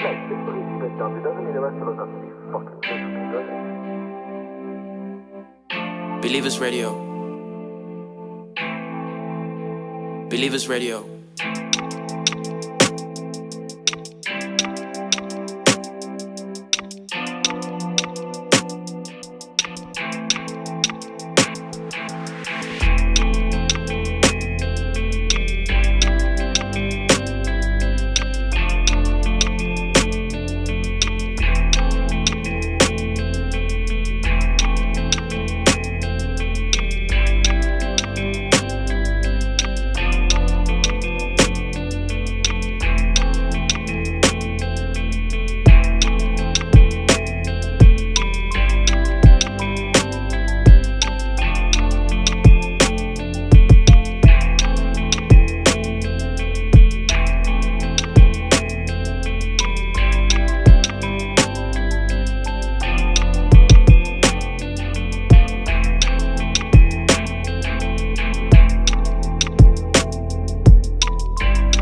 Mate, just because you've been dumb, it doesn't mean the rest of us have to be fucking miserable, does it? Believers Radio. Believers Radio.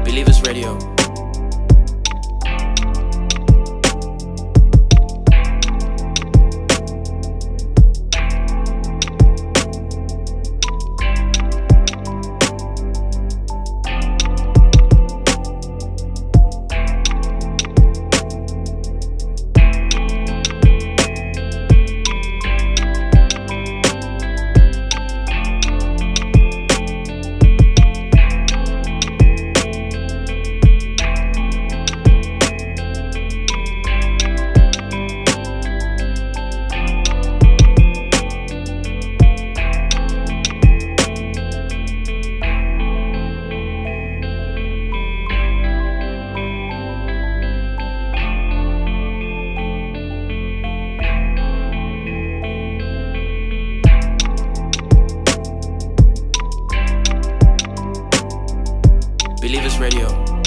Believers Radio. Believers Radio.